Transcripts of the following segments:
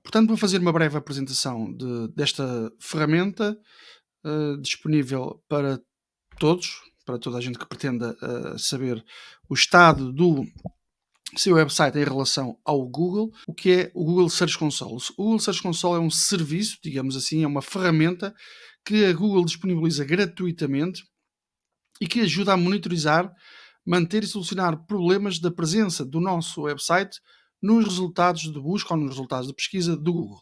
Portanto, vou fazer uma breve apresentação desta ferramenta disponível para todos, para toda a gente que pretenda saber o estado do seu website em relação ao Google, o que é o Google Search Console. O Google Search Console é um serviço, digamos assim, é uma ferramenta que a Google disponibiliza gratuitamente e que ajuda a monitorizar, manter e solucionar problemas da presença do nosso website nos resultados de busca ou nos resultados de pesquisa do Google.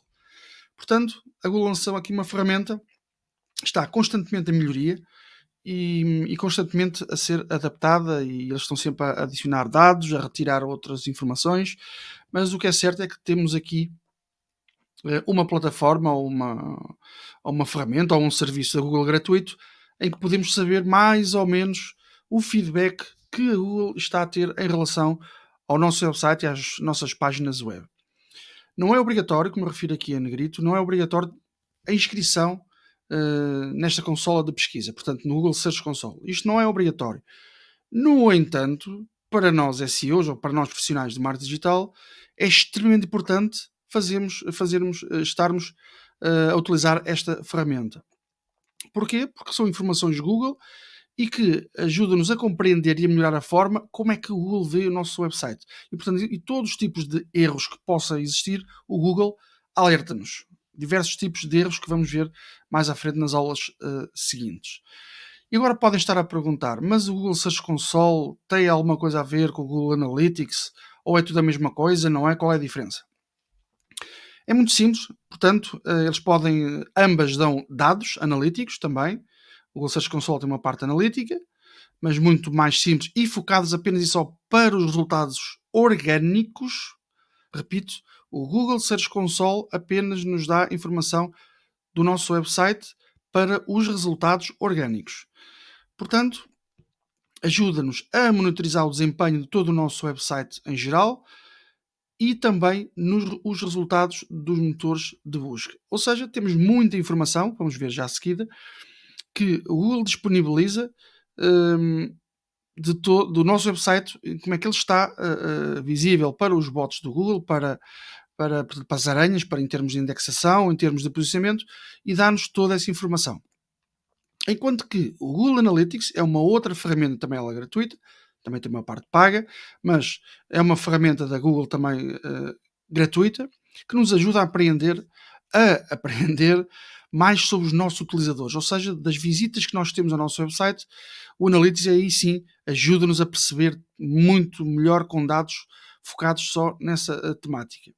Portanto, a Google lançou aqui uma ferramenta, está constantemente em melhoria e constantemente a ser adaptada, e eles estão sempre a adicionar dados, a retirar outras informações, mas o que é certo é que temos aqui uma plataforma ou uma ferramenta ou um serviço da Google gratuito em que podemos saber mais ou menos o feedback que a Google está a ter em relação ao nosso website e às nossas páginas web. Não é obrigatório, como eu refiro aqui a negrito, não é obrigatório a inscrição nesta consola de pesquisa, portanto no Google Search Console. Isto não é obrigatório. No entanto, para nós SEOs ou para nós profissionais de marketing digital, é extremamente importante estarmos a utilizar esta ferramenta. Porquê? Porque são informações Google e que ajudam-nos a compreender e a melhorar a forma como é que o Google vê o nosso website. E, portanto, e todos os tipos de erros que possa existir, o Google alerta-nos. Diversos tipos de erros que vamos ver mais à frente nas aulas seguintes. E agora podem estar a perguntar, mas o Google Search Console tem alguma coisa a ver com o Google Analytics? Ou é tudo a mesma coisa, não é? Qual é a diferença? É muito simples, portanto, eles podem, ambas dão dados analíticos também. O Google Search Console tem uma parte analítica, mas muito mais simples e focados apenas e só para os resultados orgânicos. Repito, o Google Search Console apenas nos dá informação do nosso website para os resultados orgânicos. Portanto, ajuda-nos a monitorizar o desempenho de todo o nosso website em geral e também os resultados dos motores de busca. Ou seja, temos muita informação, vamos ver já a seguida, que o Google disponibiliza do nosso website, como é que ele está visível para os bots do Google, para as aranhas, para em termos de indexação, em termos de posicionamento, e dá-nos toda essa informação. Enquanto que o Google Analytics é uma outra ferramenta, também ela é gratuita, também tem uma parte paga, mas é uma ferramenta da Google também gratuita, que nos ajuda a aprender mais sobre os nossos utilizadores, ou seja, das visitas que nós temos ao nosso website. O Analytics aí sim ajuda-nos a perceber muito melhor com dados focados só nessa temática.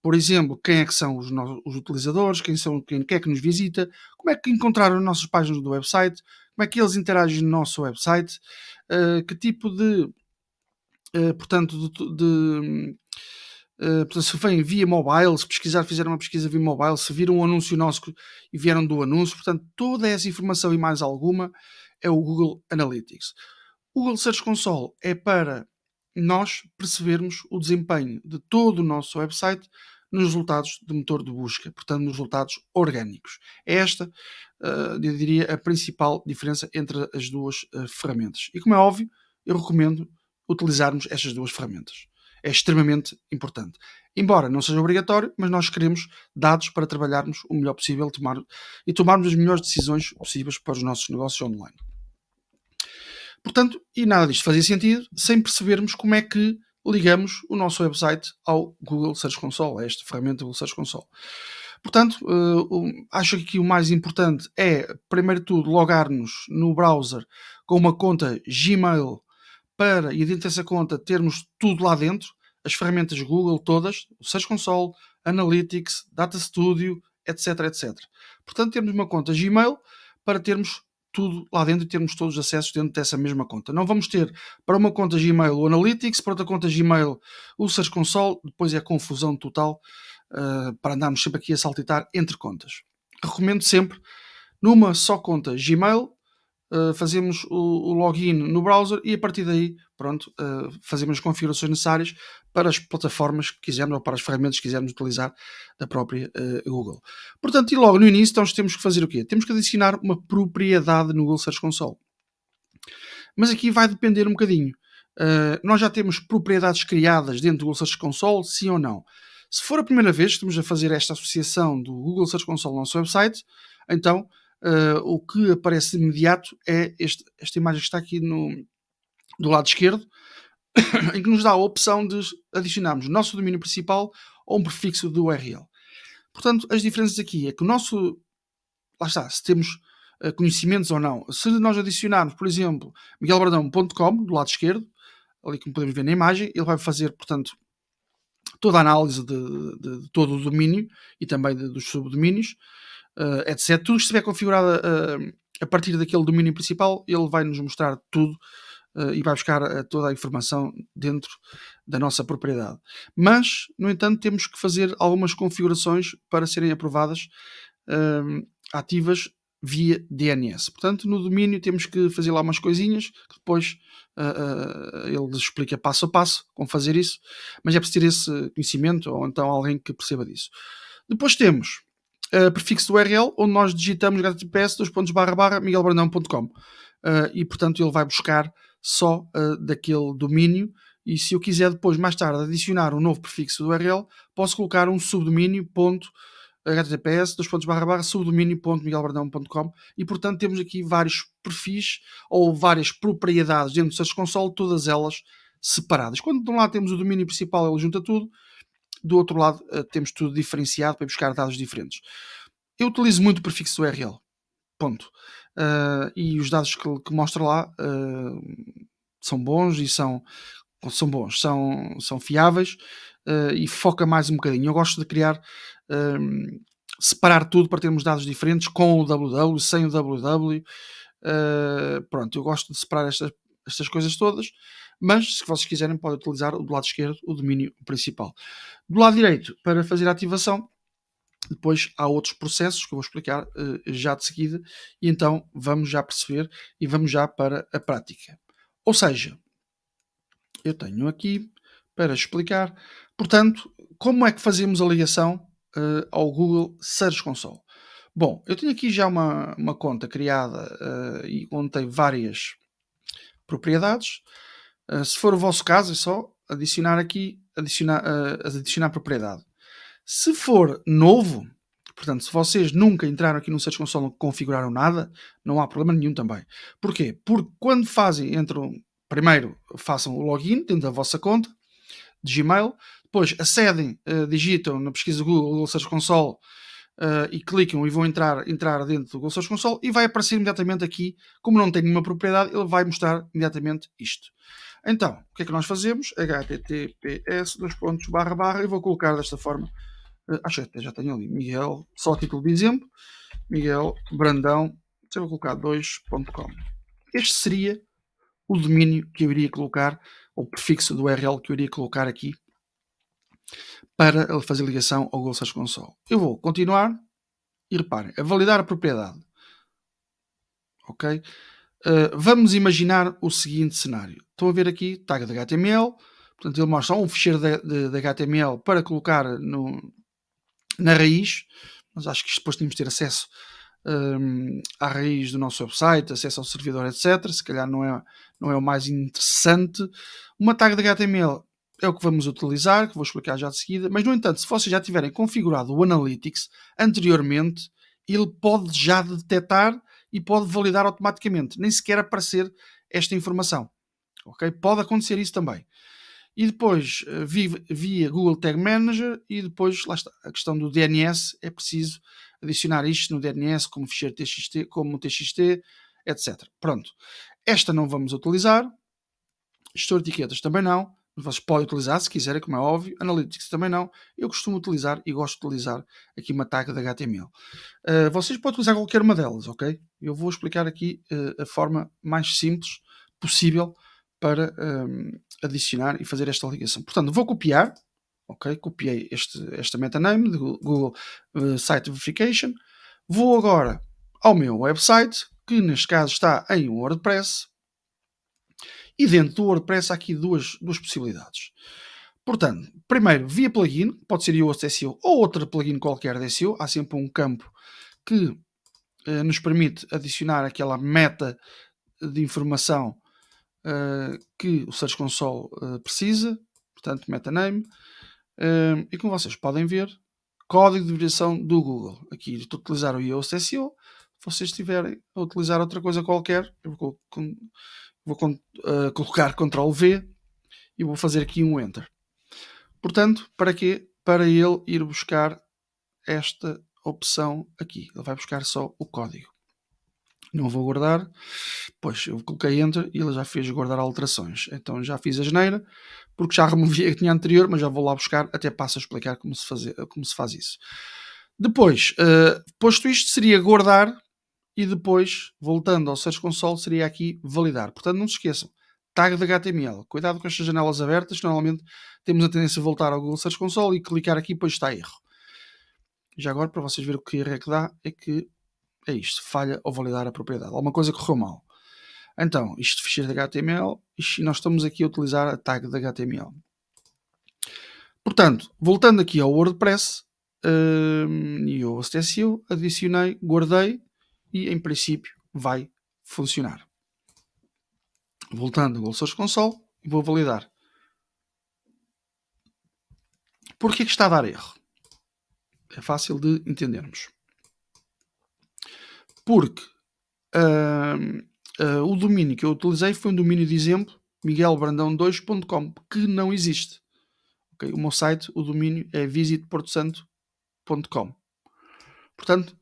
Por exemplo, quem é que são os utilizadores, quem é que nos visita, como é que encontraram as nossas páginas do website, como é que eles interagem no nosso website, que tipo de se vem via mobile, se fizeram uma pesquisa via mobile, se viram um anúncio nosso e vieram do anúncio, portanto, toda essa informação e mais alguma é o Google Analytics. O Google Search Console é para nós percebermos o desempenho de todo o nosso website nos resultados do motor de busca, portanto, nos resultados orgânicos. É esta, eu diria, a principal diferença entre as duas ferramentas. E como é óbvio, eu recomendo utilizarmos estas duas ferramentas. É extremamente importante. Embora não seja obrigatório, mas nós queremos dados para trabalharmos o melhor possível e tomarmos as melhores decisões possíveis para os nossos negócios online. Portanto, e nada disto fazia sentido sem percebermos como é que ligamos o nosso website ao Google Search Console, a esta ferramenta Google Search Console. Portanto, acho que aqui o mais importante é, primeiro de tudo, logar-nos no browser com uma conta Gmail e dentro dessa conta termos tudo lá dentro, as ferramentas Google todas, o Search Console, Analytics, Data Studio, etc, etc. Portanto, temos uma conta Gmail para termos tudo lá dentro e termos todos os acessos dentro dessa mesma conta. Não vamos ter para uma conta Gmail o Analytics, para outra conta Gmail o Search Console, depois é confusão total para andarmos sempre aqui a saltitar entre contas. Recomendo sempre, numa só conta Gmail, fazemos o login no browser e a partir daí, pronto, fazemos as configurações necessárias para as plataformas que quisermos ou para as ferramentas que quisermos utilizar da própria Google. Portanto, e logo no início, então, temos que fazer o quê? Temos que adicionar uma propriedade no Google Search Console. Mas aqui vai depender um bocadinho. Nós já temos propriedades criadas dentro do Google Search Console, sim ou não? Se for a primeira vez que estamos a fazer esta associação do Google Search Console no nosso website, então o que aparece de imediato é esta imagem que está aqui do lado esquerdo, em que nos dá a opção de adicionarmos o nosso domínio principal ou um prefixo do URL. Portanto, as diferenças aqui é que o nosso, lá está, se temos conhecimentos ou não. Se nós adicionarmos, por exemplo, miguelbrandão.com, do lado esquerdo, ali como podemos ver na imagem, ele vai fazer, portanto, toda a análise de todo o domínio e também dos subdomínios, etc. Tudo que estiver configurado a partir daquele domínio principal, ele vai nos mostrar tudo e vai buscar toda a informação dentro da nossa propriedade. Mas, no entanto, temos que fazer algumas configurações para serem aprovadas ativas via DNS. Portanto, no domínio temos que fazer lá umas coisinhas que depois ele explica passo a passo como fazer isso, mas é preciso ter esse conhecimento ou então alguém que perceba disso. Depois temos prefixo do URL, onde nós digitamos https://miguelbrandão.com e, portanto, ele vai buscar só daquele domínio. E se eu quiser depois, mais tarde, adicionar um novo prefixo do URL, posso colocar um subdomínio https://subdomínio.miguelbrandão.com e, portanto, temos aqui vários perfis ou várias propriedades dentro do Search Console, todas elas separadas. Quando de um lado temos o domínio principal, ele junta tudo, do outro lado temos tudo diferenciado para buscar dados diferentes. Eu utilizo muito o prefixo do URL, ponto. E os dados que mostra lá são bons e são bons, são fiáveis e foca mais um bocadinho. Eu gosto de criar, separar tudo para termos dados diferentes com o www, sem o www. Pronto, eu gosto de separar estas coisas todas, mas se vocês quiserem podem utilizar do lado esquerdo o domínio principal. Do lado direito, para fazer a ativação, depois há outros processos que eu vou explicar já de seguida, e então vamos já perceber e vamos já para a prática. Ou seja, eu tenho aqui para explicar, portanto, como é que fazemos a ligação ao Google Search Console. Bom, eu tenho aqui já uma conta criada e onde tem várias propriedades. Se for o vosso caso, é só adicionar aqui, adicionar propriedade. Se for novo, portanto, se vocês nunca entraram aqui no Search Console, não configuraram nada, não há problema nenhum também. Porquê? Porque quando primeiro façam o login dentro da vossa conta de Gmail, depois acedem, digitam na pesquisa Google Search Console e clicam e vão entrar dentro do Google Search Console e vai aparecer imediatamente aqui, como não tem nenhuma propriedade, ele vai mostrar imediatamente isto. Então, o que é que nós fazemos? https e vou colocar desta forma, acho que até já tenho ali, Miguel, só a título de exemplo, Miguel Brandão, vou colocar 2.com. Este seria o domínio que eu iria colocar, ou o prefixo do URL que eu iria colocar aqui para fazer ligação ao Google Search Console. Eu vou continuar e reparem, a validar a propriedade. Ok? Vamos imaginar o seguinte cenário. Estão a ver aqui, tag de HTML, portanto ele mostra um ficheiro de HTML para colocar na raiz, mas acho que depois temos de ter acesso à raiz do nosso website, acesso ao servidor, etc. Se calhar não é o mais interessante. Uma tag de HTML é o que vamos utilizar, que vou explicar já de seguida, mas no entanto, se vocês já tiverem configurado o Analytics anteriormente, ele pode já detectar e pode validar automaticamente, nem sequer aparecer esta informação. Ok? Pode acontecer isso também. E depois, via Google Tag Manager, e depois, lá está, a questão do DNS, é preciso adicionar isto no DNS como ficheiro TXT, como TXT, etc. Pronto. Esta não vamos utilizar. Gestor de etiquetas também não. Vocês podem utilizar se quiserem, como é óbvio. Analytics também não. Eu costumo utilizar e gosto de utilizar aqui uma tag de HTML. Vocês podem utilizar qualquer uma delas, ok? Eu vou explicar aqui a forma mais simples possível para adicionar e fazer esta ligação. Portanto, vou copiar, ok? Copiei esta metaname de Google Site Verification. Vou agora ao meu website, que neste caso está em WordPress. E dentro do WordPress há aqui duas possibilidades. Portanto, primeiro, via plugin, pode ser Yoast SEO ou outra plugin qualquer de SEO, há sempre um campo que nos permite adicionar aquela meta de informação que o Search Console precisa, portanto, metaname. E como vocês podem ver, código de verificação do Google. Aqui estou a utilizar o Yoast SEO. Se vocês estiverem a utilizar outra coisa qualquer, eu vou colocar Ctrl V e vou fazer aqui um Enter. Portanto, para quê? Para ele ir buscar esta opção aqui. Ele vai buscar só o código. Não vou guardar, pois eu coloquei Enter e ele já fez guardar alterações. Então já fiz a geneira, porque já removi a que tinha anterior, mas já vou lá buscar, até passo a explicar como se faz isso. Depois, posto isto, seria guardar e depois, voltando ao Search Console, seria aqui validar. Portanto, não se esqueçam, tag de HTML. Cuidado com estas janelas abertas, normalmente temos a tendência a voltar ao Google Search Console e clicar aqui, pois está erro. Já agora, para vocês verem o que erro é que dá, é isto, falha ao validar a propriedade. Alguma coisa correu mal. Então, isto de ficheiro de HTML, e nós estamos aqui a utilizar a tag de HTML. Portanto, voltando aqui ao WordPress, e ao SEO, adicionei, guardei e em princípio vai funcionar. Voltando ao Google Search Console, vou validar. Porquê que está a dar erro? É fácil de entendermos. Porque o domínio que eu utilizei foi um domínio de exemplo, miguelbrandão2.com, que não existe. Okay? O meu site, o domínio é visitportosanto.com. Portanto,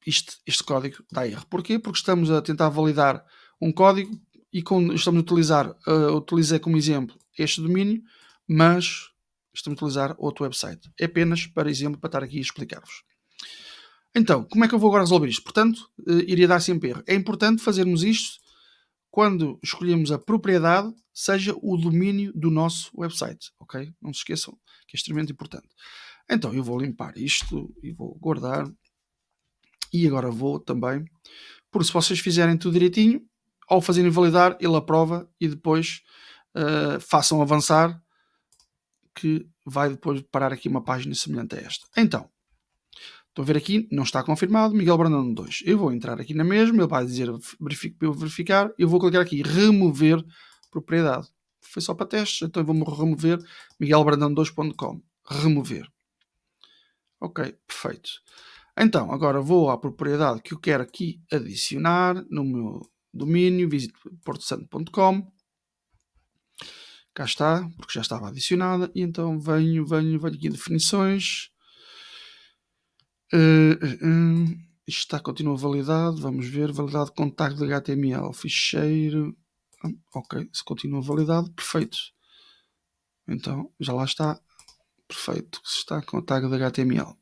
este código dá erro. Porquê? Porque estamos a tentar validar um código e estamos a utilizar, utilizei como exemplo este domínio, mas estamos a utilizar outro website. É apenas para exemplo, para estar aqui a explicar-vos. Então, como é que eu vou agora resolver isto? Portanto, iria dar sempre erro. É importante fazermos isto quando escolhemos a propriedade, seja o domínio do nosso website, ok? Não se esqueçam que é extremamente importante. Então, eu vou limpar isto e vou guardar. E agora vou também, porque se vocês fizerem tudo direitinho, ao fazerem validar, ele aprova e depois façam avançar, que vai depois parar aqui uma página semelhante a esta. Então, estão a ver aqui, não está confirmado, Miguel Brandão 2. Eu vou entrar aqui na mesma, ele vai dizer verifique para eu verificar, eu vou clicar aqui, remover propriedade. Foi só para testes, então eu vou remover miguelbrandão2.com. Remover. Ok, perfeito. Então, agora vou à propriedade que eu quero aqui adicionar no meu domínio, visitportosanto.com. Cá está, porque já estava adicionada. E então venho aqui em definições. Isto está, continua validado. Vamos ver, validado com tag de HTML, ficheiro. Ok, se continua validado, perfeito. Então, já lá está, perfeito. Está com o tag de HTML.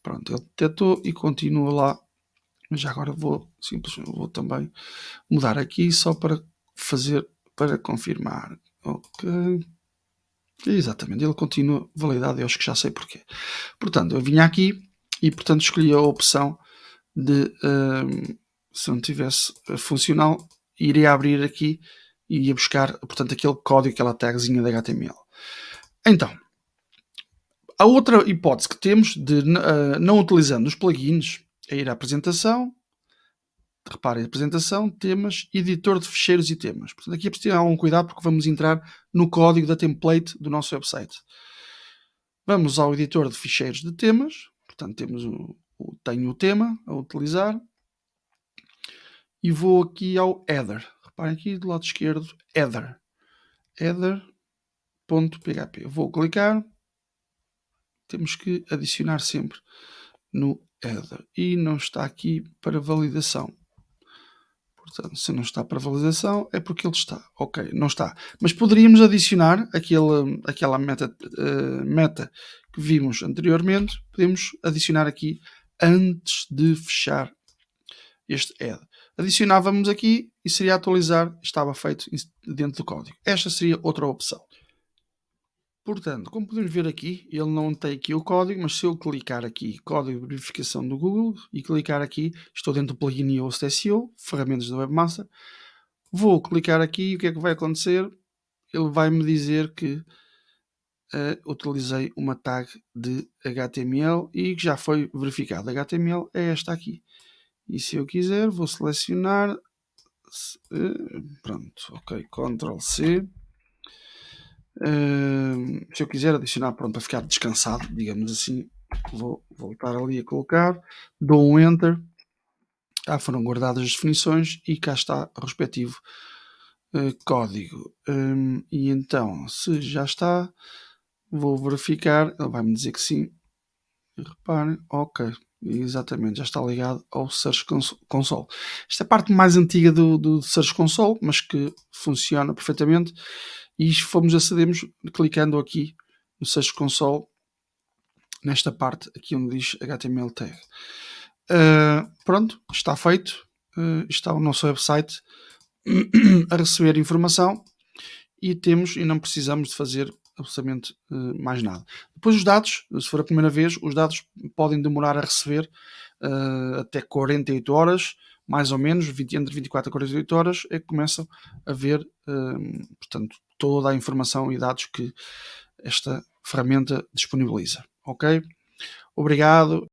Pronto, ele detectou e continua lá. Mas já agora vou também mudar aqui só para confirmar. Ok. Exatamente, ele continua validado, eu acho que já sei porquê. Portanto, eu vinha aqui e, portanto, escolhi a opção de, se não tivesse funcional, iria abrir aqui e iria buscar, portanto, aquele código, aquela tagzinha da HTML. Então, a outra hipótese que temos de, não utilizando os plugins, é ir à apresentação. Reparem, apresentação, temas, editor de ficheiros e temas. Portanto, aqui é preciso ter algum cuidado porque vamos entrar no código da template do nosso website. Vamos ao editor de ficheiros de temas. Portanto, tenho o tema a utilizar. E vou aqui ao header. Reparem aqui do lado esquerdo, header. Header.php. Vou clicar. Temos que adicionar sempre no header. E não está aqui para validação. Portanto, se não está para validação é porque ele está. Ok, não está. Mas poderíamos adicionar aquela meta que vimos anteriormente. Podemos adicionar aqui antes de fechar este head. Adicionávamos aqui e seria atualizar. Estava feito dentro do código. Esta seria outra opção. Portanto, como podemos ver aqui, ele não tem aqui o código, mas se eu clicar aqui, código de verificação do Google, e clicar aqui, estou dentro do plugin Yoast SEO, ferramentas do Webmaster, vou clicar aqui e o que é que vai acontecer? Ele vai-me dizer que utilizei uma tag de HTML e que já foi verificado. HTML é esta aqui. E se eu quiser, vou selecionar, pronto, ok, Ctrl C, Se eu quiser adicionar, pronto, para ficar descansado, digamos assim, vou voltar ali a colocar, dou um Enter, foram guardadas as definições e cá está o respectivo código. E então, se já está, vou verificar, ele vai-me dizer que sim, e reparem, ok, exatamente, já está ligado ao Search Console. Esta é a parte mais antiga do Search Console, mas que funciona perfeitamente. E acedemos clicando aqui no Search Console, nesta parte aqui onde diz HTML tag. Pronto, está feito. Está o nosso website a receber informação e não precisamos de fazer absolutamente mais nada. Depois os dados, se for a primeira vez, os dados podem demorar a receber até 48 horas, mais ou menos, entre 24 a 48 horas, é que começam a ver, portanto, toda a informação e dados que esta ferramenta disponibiliza. Ok? Obrigado.